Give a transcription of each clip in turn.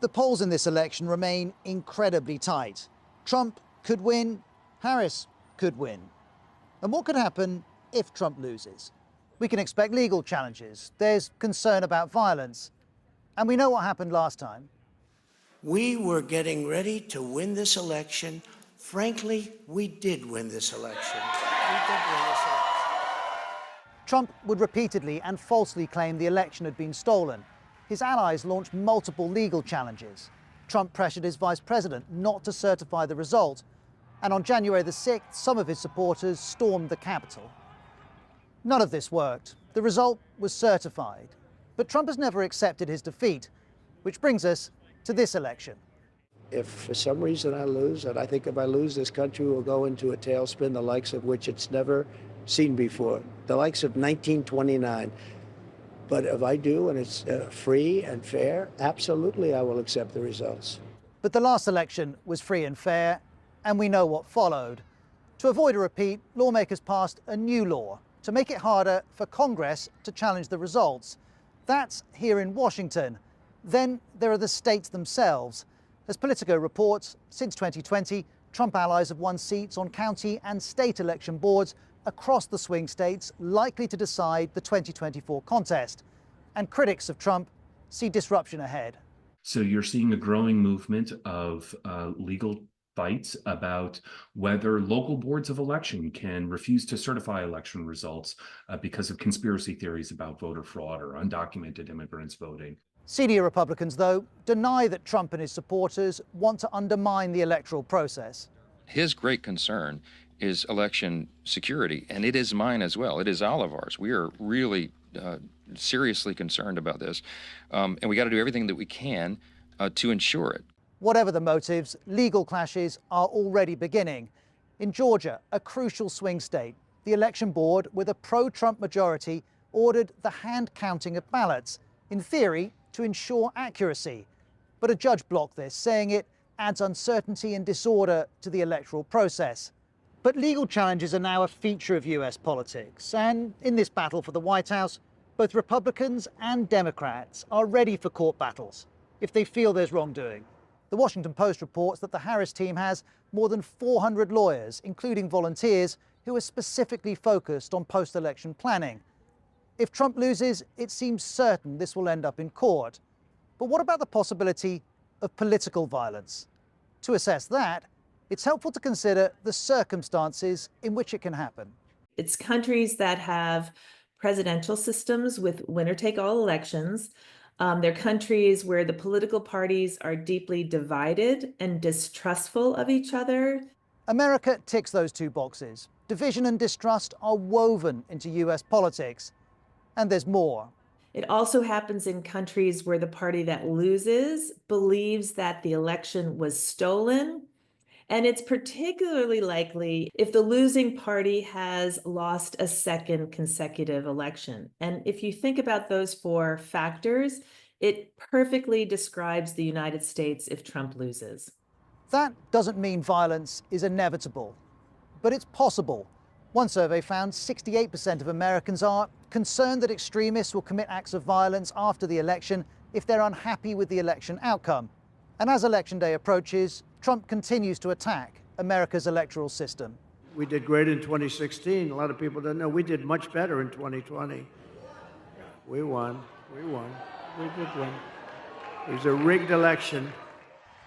The polls in this election remain incredibly tight. Trump could win, Harris could win. And what could happen if Trump loses? We can expect legal challenges. There's concern about violence. And we know what happened last time. We were getting ready to win this election. Frankly, we did win this election. Trump would repeatedly and falsely claim the election had been stolen. His allies launched multiple legal challenges. Trump pressured his vice president not to certify the result. And on January the 6th, some of his supporters stormed the Capitol. None of this worked. The result was certified. But Trump has never accepted his defeat, which brings us to this election. If for some reason I lose, and I think if I lose, this country will go into a tailspin, the likes of which it's never seen before, the likes of 1929. But if I do, and it's free and fair, absolutely I will accept the results. But the last election was free and fair, and we know what followed. To avoid a repeat, lawmakers passed a new law to make it harder for Congress to challenge the results. That's here in Washington. Then there are the states themselves. As Politico reports, since 2020, Trump allies have won seats on county and state election boards across the swing states likely to decide the 2024 contest. And critics of Trump see disruption ahead. So you're seeing a growing movement of legal fights about whether local boards of election can refuse to certify election results because of conspiracy theories about voter fraud or undocumented immigrants voting. Senior Republicans, though, deny that Trump and his supporters want to undermine the electoral process. His great concern is election security, and it is mine as well. It is all of ours. We are really seriously concerned about this, and we got to do everything that we can to ensure it. Whatever the motives, legal clashes are already beginning. In Georgia, a crucial swing state, the election board, with a pro-Trump majority, ordered the hand counting of ballots, in theory, to ensure accuracy. But a judge blocked this, saying it adds uncertainty and disorder to the electoral process. But legal challenges are now a feature of US politics. And in this battle for the White House, both Republicans and Democrats are ready for court battles if they feel there's wrongdoing. The Washington Post reports that the Harris team has more than 400 lawyers, including volunteers, who are specifically focused on post-election planning. If Trump loses, it seems certain this will end up in court. But what about the possibility of political violence? To assess that, it's helpful to consider the circumstances in which it can happen. It's countries that have presidential systems with winner-take-all elections. They're countries where the political parties are deeply divided and distrustful of each other. America ticks those two boxes. Division and distrust are woven into US politics. And there's more. It also happens in countries where the party that loses believes that the election was stolen. And it's particularly likely if the losing party has lost a second consecutive election. And if you think about those four factors, it perfectly describes the United States if Trump loses. That doesn't mean violence is inevitable, but it's possible. One survey found 68% of Americans are concerned that extremists will commit acts of violence after the election if they're unhappy with the election outcome. And as Election Day approaches, Trump continues to attack America's electoral system. We did great in 2016. A lot of people don't know. We did much better in 2020. We won. We did win. It was a rigged election.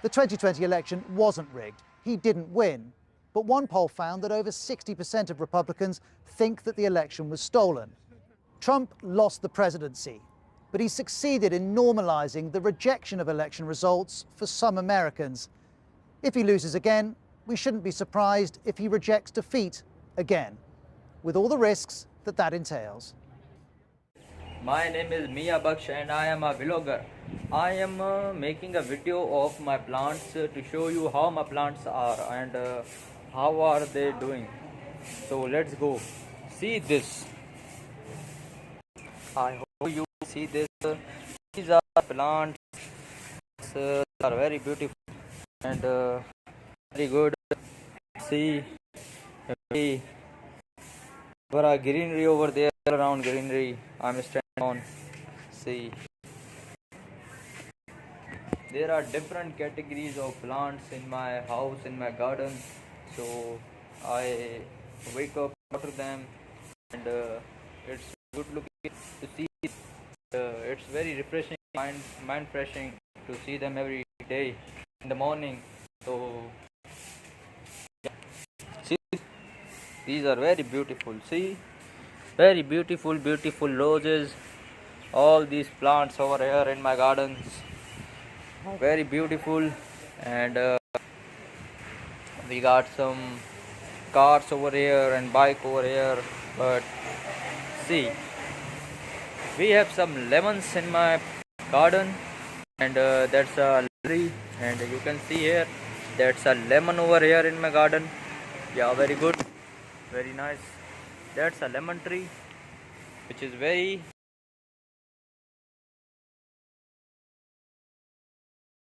The 2020 election wasn't rigged. He didn't win. But one poll found that over 60% of Republicans think that the election was stolen. Trump lost the presidency, but he succeeded in normalizing the rejection of election results for some Americans. If he loses again, we shouldn't be surprised if he rejects defeat again, with all the risks that that entails. My name is Mia Baksh and I am a vlogger. I am making a video of my plants to show you how my plants are and how are they doing. So let's go see this. I hope you see this. These are plants. They are very beautiful and very good. See, there are greenery over there, around greenery. I'm standing on. See, there are different categories of plants in my house, in my garden. So I wake up, water them, and it's good looking to see. It's very refreshing, mind freshing to see them every day in the morning. So see, these are very beautiful. See, very beautiful, beautiful roses. All these plants over here in my gardens are very beautiful, and we got some cars over here and bike over here. But see, we have some lemons in my garden, and that's a tree, and you can see here that's a lemon over here in my garden. Yeah, very good, very nice. That's a lemon tree which is very